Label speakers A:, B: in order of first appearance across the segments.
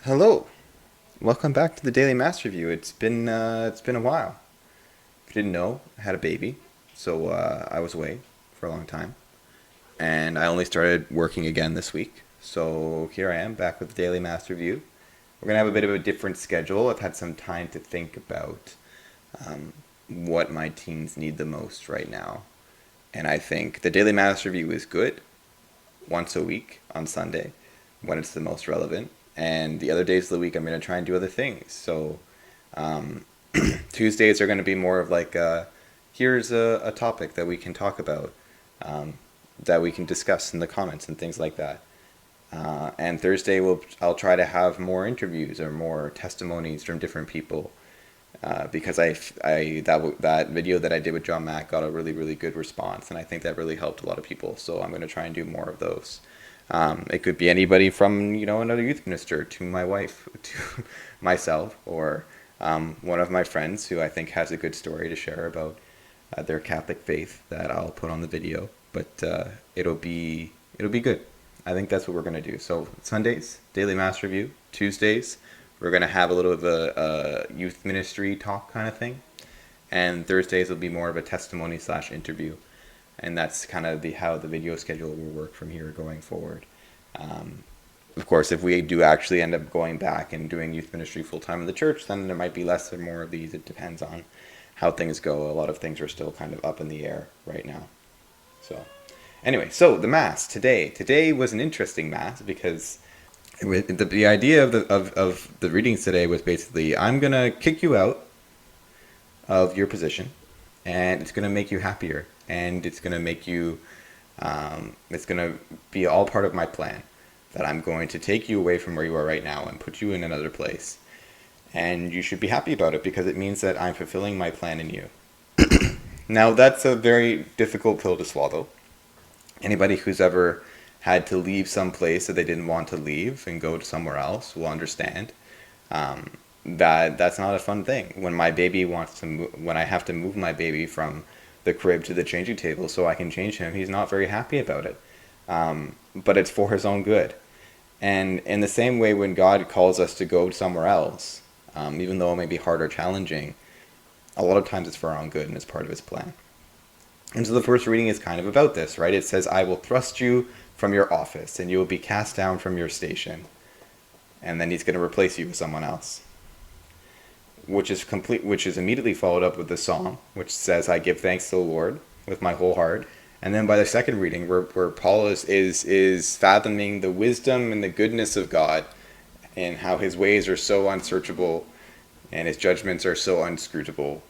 A: Hello, welcome back to the Daily Mass Review. It's been a while. If you didn't know, I had a baby, so I was away for a long time, and I only started working again this week. So here I am back with the Daily Mass Review. We're gonna have a bit of a different schedule. I've had some time to think about what my teens need the most right now, and I think the Daily Mass Review is good once a week on Sunday when it's the most relevant. And the other days of the week, I'm going to try and do other things. So um, Tuesdays are going to be more of like, here's a topic that we can talk about, um, that we can discuss in the comments and things like that. And Thursday, I'll try to have more interviews or more testimonies from different people. Because that video that I did with John Mack got a really, really good response, and I think that really helped a lot of people. So I'm going to try and do more of those. It could be anybody from another youth minister to my wife, to myself, or one of my friends who I think has a good story to share about their Catholic faith that I'll put on the video. But it'll be good. I think that's what we're going to do. So Sundays, Daily Mass Review. Tuesdays, we're going to have a little of a youth ministry talk kind of thing. And Thursdays will be more of a testimony / interview. And that's kind of how the video schedule will work from here going forward. Of course, if we do actually end up going back and doing youth ministry full time in the church, then there might be less or more of these. It depends on how things go. A lot of things are still kind of up in the air right now. So anyway, so the Mass today. Today was an interesting Mass because the idea of the readings today was basically, I'm going to kick you out of your position, and it's going to make you happier, and it's going to make you, it's going to be all part of my plan, that I'm going to take you away from where you are right now and put you in another place. And you should be happy about it because it means that I'm fulfilling my plan in you. Now, that's a very difficult pill to swallow. Anybody who's ever had to leave some place that they didn't want to leave and go to somewhere else will understand that that's not a fun thing. When my baby wants to when I have to move my baby from the crib to the changing table so I can change him, he's not very happy about it. But it's for his own good. And in the same way, when God calls us to go somewhere else, even though it may be hard or challenging, a lot of times it's for our own good and it's part of his plan. And so the first reading is kind of about this, right? It says, I will thrust you from your office and you will be cast down from your station. And then he's going to replace you with someone else. Which is immediately followed up with the psalm, which says, I give thanks to the Lord with my whole heart. And then by the second reading, where Paul is fathoming the wisdom and the goodness of God, and how his ways are so unsearchable and his judgments are so unscrutable,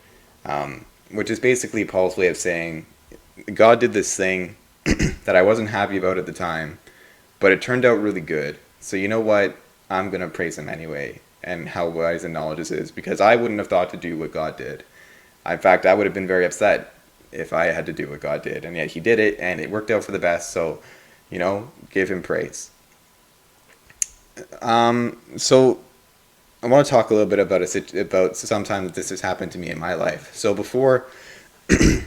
A: which is basically Paul's way of saying, God did this thing that I wasn't happy about at the time, but it turned out really good. So you know what? I'm going to praise him anyway, and how wise and knowledge this is, because I wouldn't have thought to do what God did. In fact, I would have been very upset if I had to do what God did, and yet he did it, and it worked out for the best, so, give him praise. So I want to talk a little bit about sometime that this has happened to me in my life. So before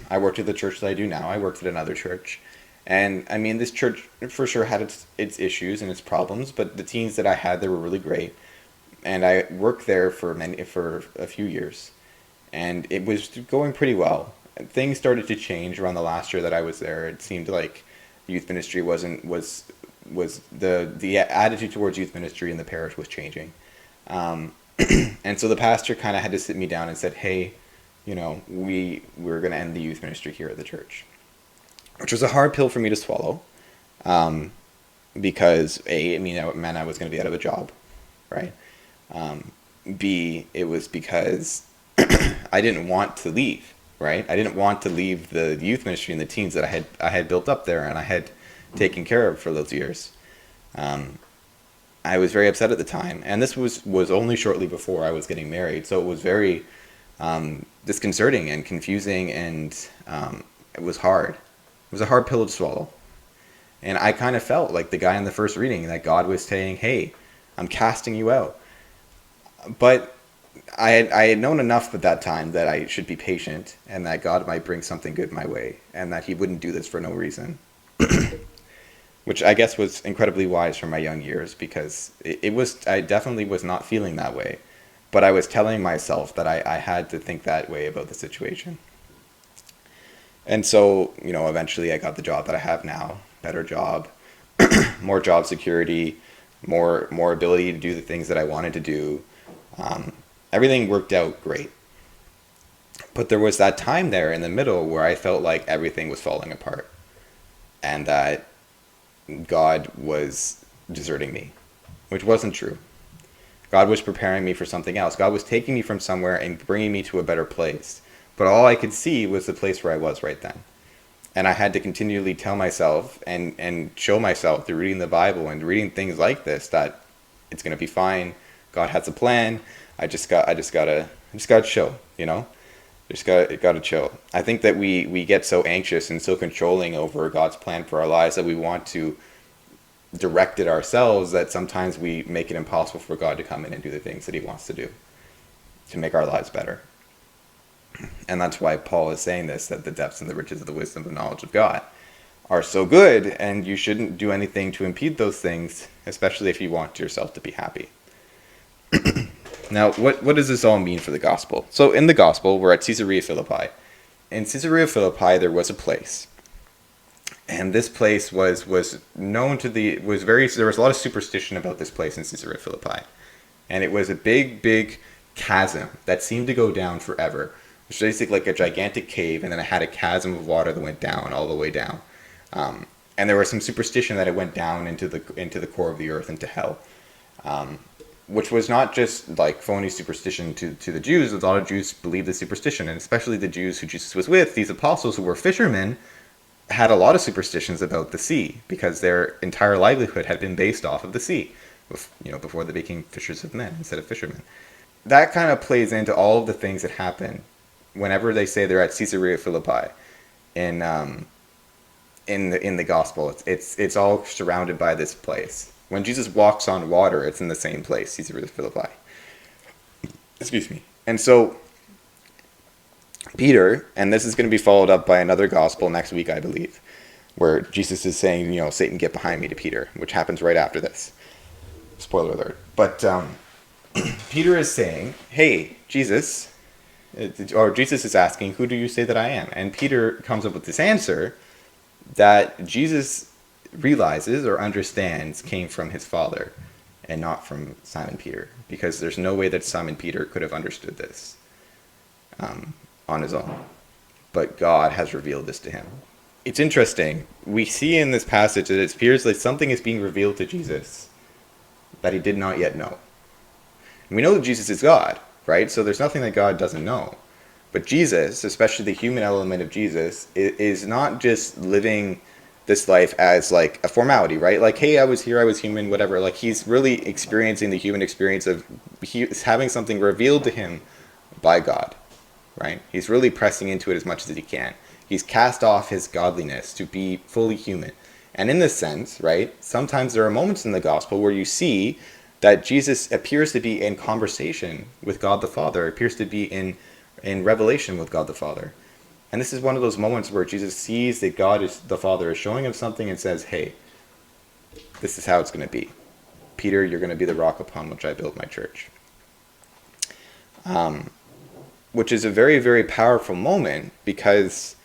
A: I worked at the church that I do now, I worked at another church. And I mean, this church for sure had its issues and its problems, but the teens that I had there were really great. And I worked there for a few years, and it was going pretty well. Things started to change around the last year that I was there. It seemed like youth ministry was the attitude towards youth ministry in the parish was changing. And so the pastor kind of had to sit me down and said, hey, we're going to end the youth ministry here at the church, which was a hard pill for me to swallow, because A, it meant I was going to be out of a job, right? B, it was because I didn't want to leave, right? I didn't want to leave the youth ministry and the teens that I had built up there and I had taken care of for those years. I was very upset at the time, and this was only shortly before I was getting married, so it was very disconcerting and confusing, and it was hard. It was a hard pill to swallow. And I kind of felt like the guy in the first reading, that God was saying, hey, I'm casting you out. But I had known enough at that time that I should be patient, and that God might bring something good my way, and that he wouldn't do this for no reason. which I guess was incredibly wise for my young years, because I definitely was not feeling that way. But I was telling myself that I had to think that way about the situation. And so, eventually I got the job that I have now, better job, more job security, more ability to do the things that I wanted to do. Everything worked out great. But there was that time there in the middle where I felt like everything was falling apart and that God was deserting me, which wasn't true. God was preparing me for something else. God was taking me from somewhere and bringing me to a better place. But all I could see was the place where I was right then. And I had to continually tell myself and show myself through reading the Bible and reading things like this that it's going to be fine. God has a plan. I just gotta chill, Just gotta chill. I think that we get so anxious and so controlling over God's plan for our lives that we want to direct it ourselves, that sometimes we make it impossible for God to come in and do the things that he wants to do to make our lives better. And that's why Paul is saying this, that the depths and the riches of the wisdom and knowledge of God are so good, and you shouldn't do anything to impede those things, especially if you want yourself to be happy. Now, what does this all mean for the gospel? So in the gospel, we're at Caesarea Philippi. In Caesarea Philippi, there was a place. And this place was known to there was a lot of superstition about this place in Caesarea Philippi. And it was a big chasm that seemed to go down forever. It was basically like a gigantic cave, and then it had a chasm of water that went down, all the way down. And there was some superstition that it went down into the core of the earth, into hell. Which was not just like phony superstition to the Jews. A lot of Jews believed this superstition, and especially the Jews who Jesus was with, these apostles who were fishermen, had a lot of superstitions about the sea, because their entire livelihood had been based off of the sea, before they became fishers of men instead of fishermen. That kind of plays into all of the things that happen whenever they say they're at Caesarea Philippi in the gospel. It's all surrounded by this place. When Jesus walks on water, it's in the same place, Caesarea Philippi. Excuse me. And so Peter, and this is going to be followed up by another gospel next week, I believe, where Jesus is saying, Satan, get behind me, to Peter, which happens right after this. Spoiler alert. But Peter is saying, hey, Jesus, or Jesus is asking, who do you say that I am? And Peter comes up with this answer that Jesus realizes or understands came from his Father and not from Simon Peter, because there's no way that Simon Peter could have understood this on his own, but God has revealed this to him. It's interesting. We see in this passage that it appears like something is being revealed to Jesus that he did not yet know. And we know that Jesus is God, right? So there's nothing that God doesn't know. But Jesus, especially the human element of Jesus, is not just living this life as like a formality, right? Like, hey, I was here, I was human, whatever. Like, he's really experiencing the human experience of having something revealed to him by God, right? He's really pressing into it as much as he can. He's cast off his godliness to be fully human. And in this sense, right, sometimes there are moments in the gospel where you see that Jesus appears to be in conversation with God the Father, appears to be in revelation with God the Father. And this is one of those moments where Jesus sees that the Father is showing him something and says, hey, this is how it's going to be. Peter, you're going to be the rock upon which I build my church. Which is a very, very powerful moment, because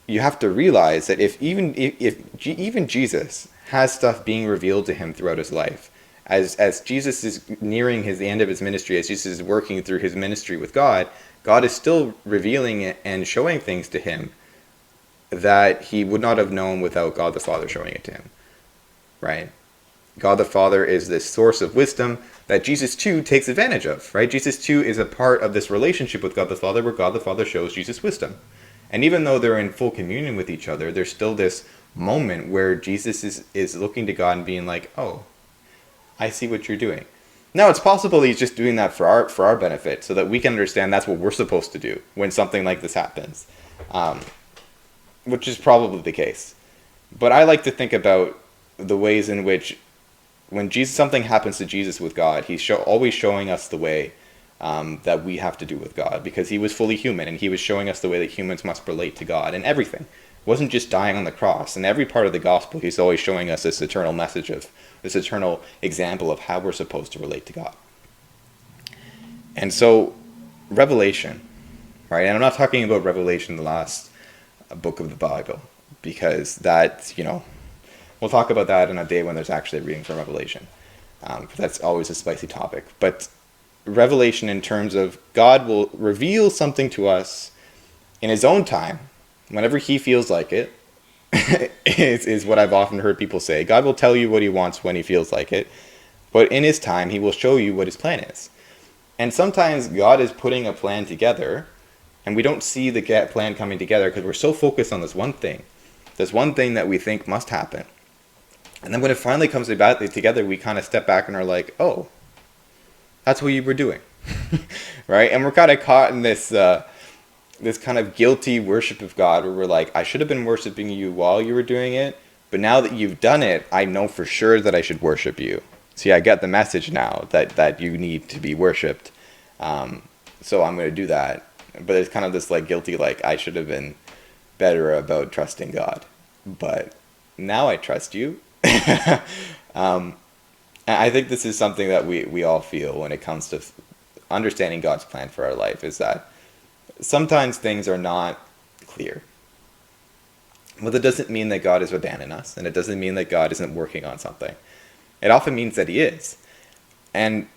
A: you have to realize that if even Jesus has stuff being revealed to him throughout his life, as Jesus is nearing the end of his ministry, as Jesus is working through his ministry with God, God is still revealing it and showing things to him that he would not have known without God the Father showing it to him, right? God the Father is this source of wisdom that Jesus too takes advantage of, right? Jesus too is a part of this relationship with God the Father, where God the Father shows Jesus wisdom. And even though they're in full communion with each other, there's still this moment where Jesus is looking to God and being like, oh, I see what you're doing. Now, it's possible he's just doing that for our benefit, so that we can understand that's what we're supposed to do when something like this happens, which is probably the case. But I like to think about the ways in which, when something happens to Jesus with God, he's always showing us the way that we have to do with God, because he was fully human, and he was showing us the way that humans must relate to God in everything, wasn't just dying on the cross. In every part of the gospel, he's always showing us this eternal message of this eternal example of how we're supposed to relate to God. And so, Revelation, right? And I'm not talking about Revelation, the last book of the Bible, because that, we'll talk about that in a day when there's actually a reading from Revelation. That's always a spicy topic. But Revelation, in terms of God will reveal something to us in his own time, whenever he feels like it, is what I've often heard people say. God will tell you what he wants when he feels like it, but in his time, he will show you what his plan is. And sometimes God is putting a plan together, and we don't see the plan coming together because we're so focused on this one thing that we think must happen. And then when it finally comes about together, we kind of step back and are like, oh, that's what you were doing, right? And we're kind of caught in this kind of guilty worship of God where we're like, I should have been worshiping you while you were doing it, but now that you've done it, I know for sure that I should worship you. See, I get the message now that you need to be worshipped, so I'm going to do that. But it's kind of this like guilty, like I should have been better about trusting God, but now I trust you. I think this is something that we all feel when it comes to understanding God's plan for our life, is that sometimes things are not clear. Well, that doesn't mean that God has abandoned us, and it doesn't mean that God isn't working on something. It often means that he is. And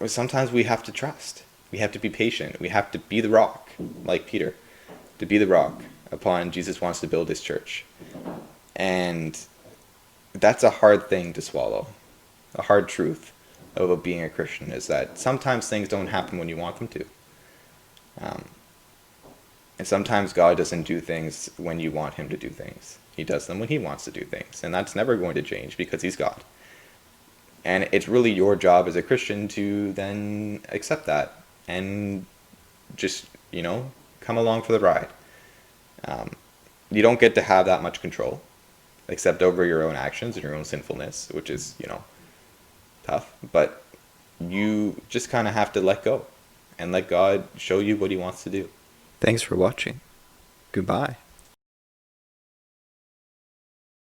A: sometimes we have to trust. We have to be patient. We have to be the rock, like Peter, to be the rock upon Jesus wants to build his church. And that's a hard thing to swallow. A hard truth about being a Christian is that sometimes things don't happen when you want them to. And sometimes God doesn't do things when you want him to do things. He does them when he wants to do things. And that's never going to change because he's God. And it's really your job as a Christian to then accept that and just, come along for the ride. You don't get to have that much control, except over your own actions and your own sinfulness, which is, tough. But you just kind of have to let go and let God show you what he wants to do. Thanks for watching. Goodbye.